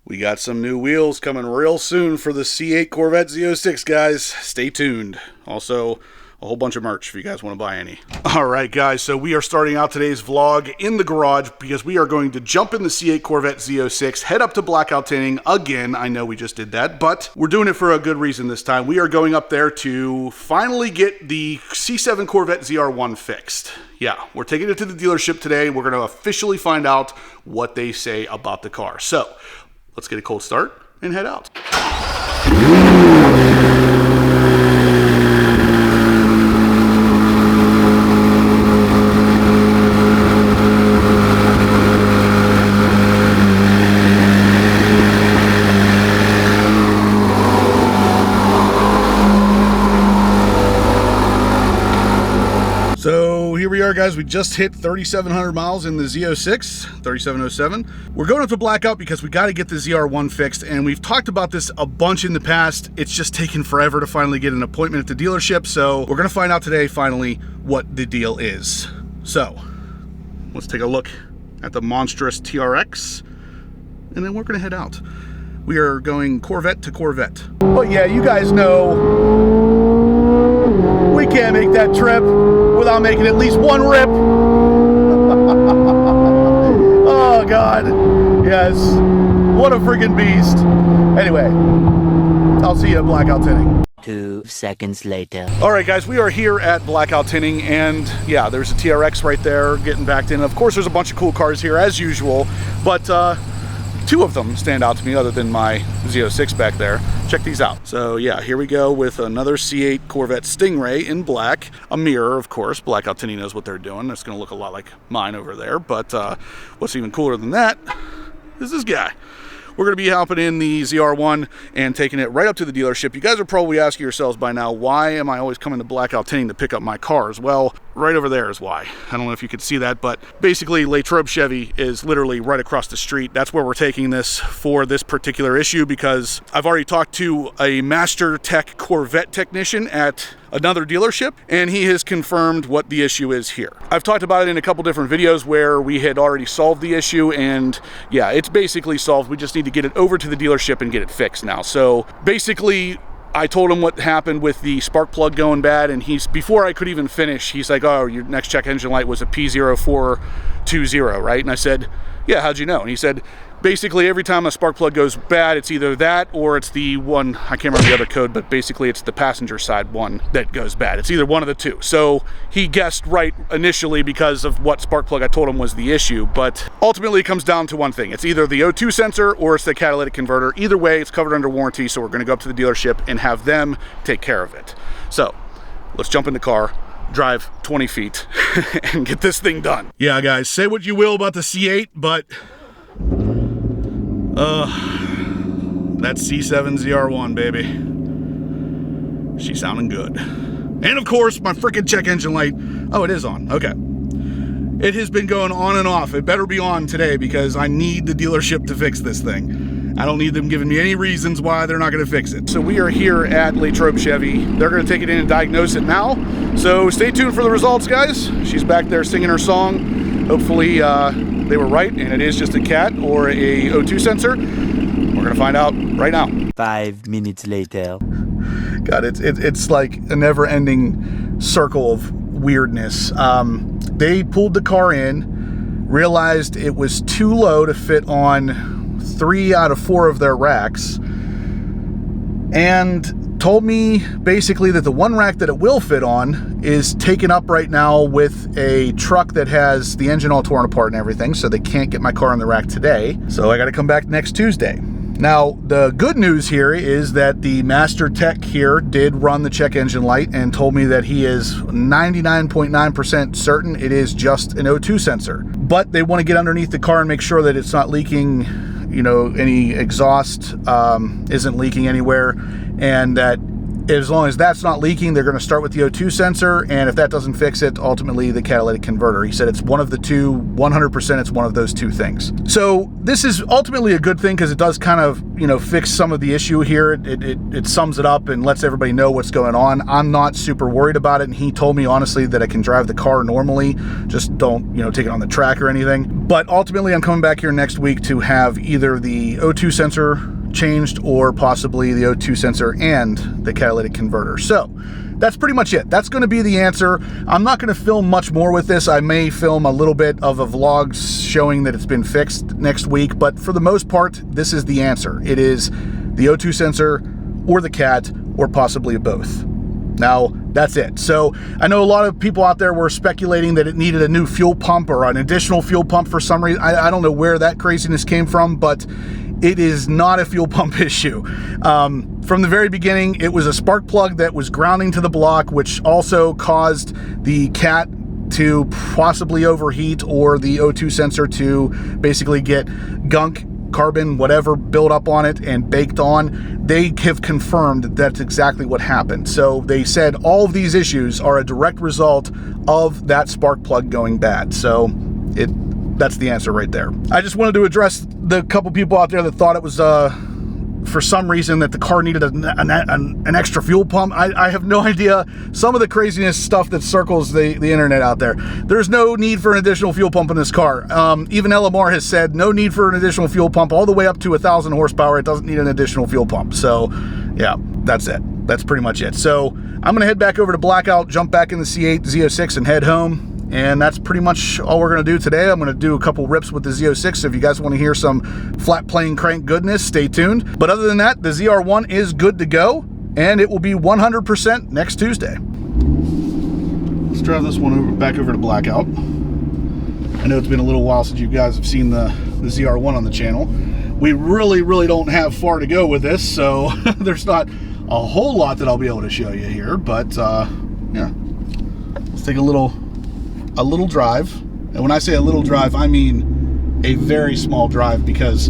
We got some new wheels coming real soon for the C8 Corvette Z06, guys. Stay tuned. Also, a whole bunch of merch if you guys want to buy any. All right, guys, so we are starting out today's vlog in the garage because we are going to jump in the C8 Corvette Z06, head up to blackout tinting again. I know we just did that, but we're doing it for a good reason this time. We are going up there to finally get the C7 Corvette ZR1 fixed. Yeah, we're taking it to the dealership today. We're going to officially find out what they say about the car. So let's get a cold start and head out. So here we are, guys. We just hit 3,700 miles in the Z06, 3707. We're going up to blackout because we got to get the ZR1 fixed, and we've talked about this a bunch in the past. It's just taken forever to finally get an appointment at the dealership, so we're going to find out today, finally, what the deal is. So let's take a look at the monstrous TRX, and then we're going to head out. We are going Corvette to Corvette. But yeah, you guys know we can't make that trip without making at least one rip. Oh God, yes, what a freaking beast. Anyway, I'll see you at blackout tinting. 2 seconds later. All right, guys, we are here at blackout tinting, and yeah, there's a TRX right there getting backed in. Of course, there's a bunch of cool cars here as usual, but two of them stand out to me other than my Z06 back there. Check these out. So yeah, here we go with another C8 Corvette Stingray in black. A mirror, of course. Blackout tinting knows what they're doing. It's going to look a lot like mine over there. But what's even cooler than that is this guy. We're going to be hopping in the ZR1 and taking it right up to the dealership. You guys are probably asking yourselves by now, why am I always coming to blackout tinting to pick up my cars? Well, right over there is why. I don't know if you could see that, but basically Latrobe Chevy is literally right across the street. That's where we're taking this for this particular issue, because I've already talked to a Master Tech Corvette technician at another dealership, and he has confirmed what the issue is here. I've talked about it in a couple different videos where we had already solved the issue, and yeah, it's basically solved. We just need to get it over to the dealership and get it fixed now. So basically, I told him what happened with the spark plug going bad, and before I could even finish, he's like, oh, your next check engine light was a P0420, right? And I said, yeah, how'd you know? And he said, basically every time a spark plug goes bad, it's either that or it's the one, I can't remember the other code, but basically it's the passenger side one that goes bad. It's either one of the two. So he guessed right initially because of what spark plug I told him was the issue, but ultimately it comes down to one thing. It's either the O2 sensor or it's the catalytic converter. Either way, it's covered under warranty, so we're gonna go up to the dealership and have them take care of it. So let's jump in the car, drive 20 feet and get this thing done. Yeah, guys, say what you will about the C8, but that C7 ZR1, baby. She's sounding good. And of course, my freaking check engine light. Oh, it is on. Okay. It has been going on and off. It better be on today because I need the dealership to fix this thing. I don't need them giving me any reasons why they're not going to fix it. So we are here at Latrobe Chevy. They're going to take it in and diagnose it now. So stay tuned for the results, guys. She's back there singing her song. Hopefully they were right and it is just a cat or a O2 sensor. We're going to find out right now. 5 minutes later. God, it's like a never-ending circle of weirdness. They pulled the car in, realized it was too low to fit on 3 out of 4 of their racks, and told me basically that the one rack that it will fit on is taken up right now with a truck that has the engine all torn apart and everything, so they can't get my car on the rack today. So I got to come back next Tuesday. Now, the good news here is that the Master Tech here did run the check engine light and told me that he is 99.9% certain it is just an O2 sensor. But they want to get underneath the car and make sure that it's not leaking, you know, any exhaust isn't leaking anywhere, and that As long as that's not leaking, they're going to start with the O2 sensor, and if that doesn't fix it, ultimately the catalytic converter. He said it's one of the two, 100% it's one of those two things. So this is ultimately a good thing because it does kind of, you know, fix some of the issue here. It sums it up and lets everybody know what's going on. I'm not super worried about it, and he told me honestly that I can drive the car normally, just don't, you know, take it on the track or anything. But ultimately I'm coming back here next week to have either the O2 sensor changed or possibly the O2 sensor and the catalytic converter. So that's pretty much it. That's going to be the answer. I'm not going to film much more with this. I may film a little bit of a vlog showing that it's been fixed next week, but for the most part, this is the answer. It is the O2 sensor or the cat or possibly both. Now, that's it. So I know a lot of people out there were speculating that it needed a new fuel pump or an additional fuel pump for some reason. I don't know where that craziness came from, but it is not a fuel pump issue. From the very beginning, it was a spark plug that was grounding to the block, which also caused the cat to possibly overheat or the O2 sensor to basically get gunk, carbon, whatever, built up on it and baked on. They have confirmed that's exactly what happened. So they said all of these issues are a direct result of that spark plug going bad. So that's the answer right there. I just wanted to address the couple people out there that thought it was for some reason that the car needed an extra fuel pump. I have no idea. Some of the craziness stuff that circles the internet out there. There's no need for an additional fuel pump in this car. Even LMR has said no need for an additional fuel pump all the way up to 1,000 horsepower. It doesn't need an additional fuel pump. So yeah, that's it. That's pretty much it. So I'm gonna head back over to Blackout, jump back in the C8 Z06 and head home. And that's pretty much all we're going to do today. I'm going to do a couple rips with the Z06. So if you guys want to hear some flat plane crank goodness, stay tuned. But other than that, the ZR1 is good to go, and it will be 100% next Tuesday. Let's drive this one back over to Blackout. I know it's been a little while since you guys have seen the ZR1 on the channel. We really don't have far to go with this, so there's not a whole lot that I'll be able to show you here. But yeah, let's take a little drive. And when I say a little drive, I mean a very small drive, because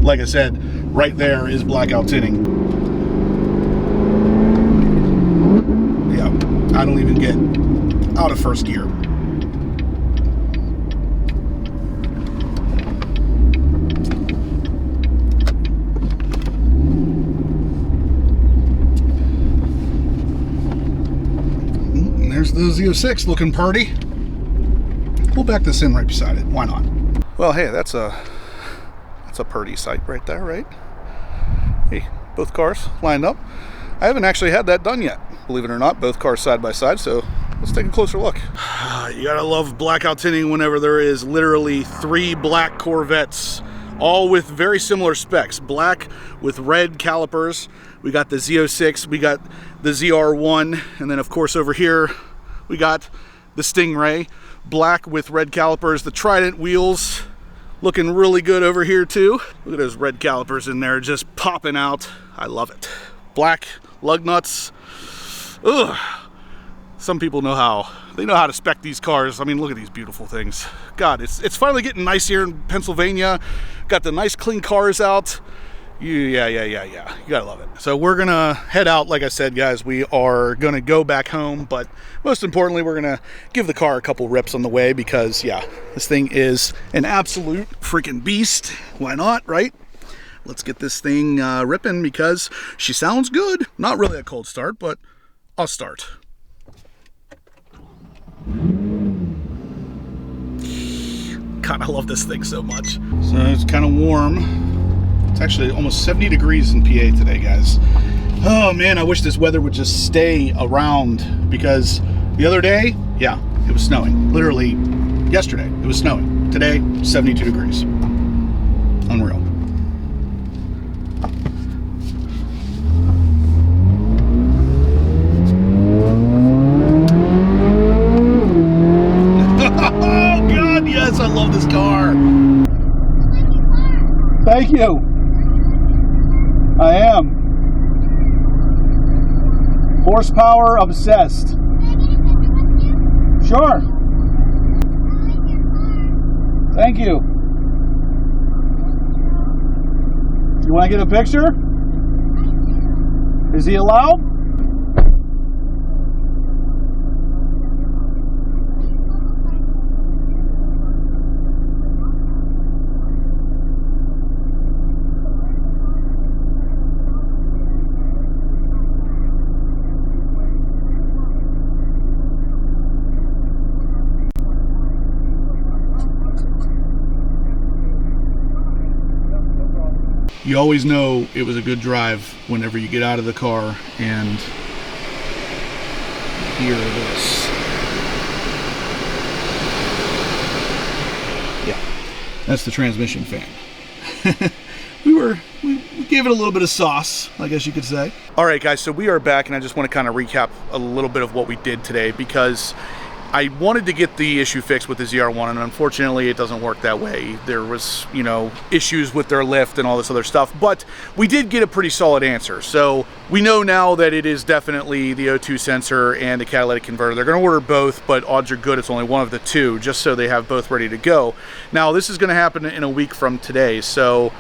like I said, right there is Blackout tinning. Yeah, I don't even get out of first gear. And there's the Z06 looking pretty. We'll back this in right beside it. Why not? Well, hey, that's a purdy sight right there, right? Hey, both cars lined up. I haven't actually had that done yet, believe it or not. Both cars side by side, so let's take a closer look. You gotta love Blackout tinting whenever there is literally 3 black Corvettes, all with very similar specs. Black with red calipers. We got the Z06, we got the ZR1, and then of course over here we got the Stingray. Black with red calipers, the Trident wheels looking really good over here too. Look at those red calipers in there just popping out. I love it. Black lug nuts. Ugh. Some people know how. They know how to spec these cars. I mean, look at these beautiful things. God, it's finally getting nice here in Pennsylvania. Got the nice clean cars out. Yeah. You gotta love it. So we're gonna head out. Like I said, guys, we are gonna go back home, but most importantly, we're gonna give the car a couple rips on the way, because yeah, this thing is an absolute freaking beast. Why not, right? Let's get this thing ripping, because she sounds good. Not really a cold start, but I'll start. God, I love this thing so much. So it's kind of warm. It's actually almost 70 degrees in PA today, guys. Oh man, I wish this weather would just stay around, because the other day, yeah, it was snowing. Literally yesterday, it was snowing. Today, 72 degrees. Unreal. Oh God, yes, I love this car. Thank you. I am. Horsepower obsessed. Sure. Thank you. You want to get a picture? Is he allowed? you always know it was a good drive whenever you get out of the car and hear this. Yeah, that's the transmission fan. We gave it a little bit of sauce, I guess you could say. All right, guys, so we are back, and I just want to kind of recap a little bit of what we did today, because I wanted to get the issue fixed with the ZR1, and unfortunately it doesn't work that way. There was, you know, issues with their lift and all this other stuff, but we did get a pretty solid answer. So we know now that it is definitely the O2 sensor and the catalytic converter. They're going to order both, but odds are good it's only one of the two, just so they have both ready to go. Now, this is going to happen in a week from today, so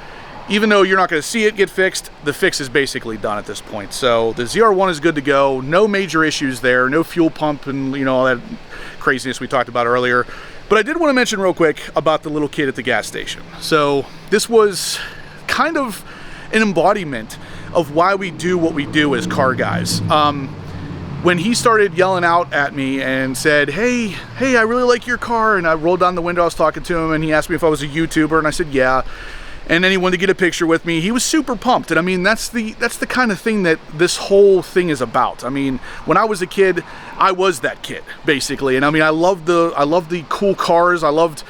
even though you're not going to see it get fixed, the fix is basically done at this point. So the ZR1 is good to go. No major issues there. No fuel pump and, you know, all that craziness we talked about earlier. But I did want to mention real quick about the little kid at the gas station. So this was kind of an embodiment of why we do what we do as car guys. When he started yelling out at me and said, hey, I really like your car, and I rolled down the window, I was talking to him, and he asked me if I was a YouTuber, and I said, yeah. And then he wanted to get a picture with me. He was super pumped. And I mean, that's the kind of thing that this whole thing is about. I mean, when I was a kid, I was that kid, basically. And I mean, I loved the cool cars. I loved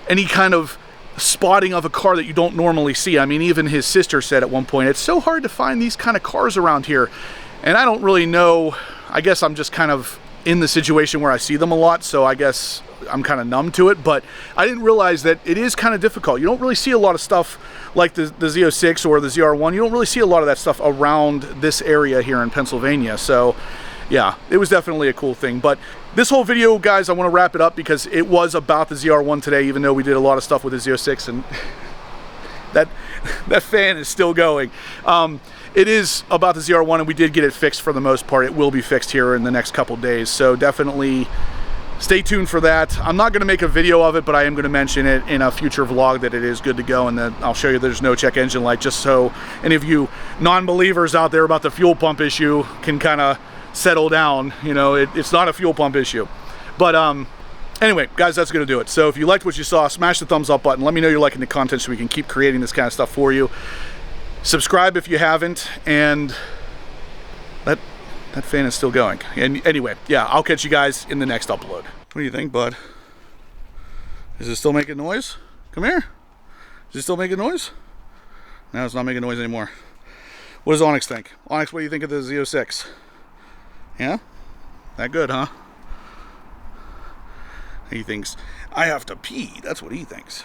any kind of spotting of a car that you don't normally see. I mean, even his sister said at one point, it's so hard to find these kind of cars around here. And I don't really know. I guess I'm just kind of in the situation where I see them a lot, so I guess I'm kind of numb to it, but I didn't realize that it is kind of difficult. You don't really see a lot of stuff like the Z06 or the ZR1. You don't really see a lot of that stuff around this area here in Pennsylvania. So yeah, it was definitely a cool thing. But this whole video, guys, I want to wrap it up because it was about the ZR1 today, even though we did a lot of stuff with the Z06, and that fan is still going. It is about the ZR1, and we did get it fixed for the most part. It will be fixed here in the next couple days, so definitely stay tuned for that. I'm not going to make a video of it, but I am going to mention it in a future vlog that it is good to go, and that I'll show you there's no check engine light, just so any of you non-believers out there about the fuel pump issue can kind of settle down. You know, it's not a fuel pump issue. But anyway, guys, that's going to do it. So if you liked what you saw, smash the thumbs up button. Let me know you're liking the content so we can keep creating this kind of stuff for you. Subscribe if you haven't, and that fan is still going. And anyway, yeah, I'll catch you guys in the next upload. What do you think, bud? Is it still making noise? Come here. Is it still making noise? No, it's not making noise anymore. What does Onyx think? Onyx, what do you think of the Z06? Yeah? That good, huh? He thinks, I have to pee. That's what he thinks.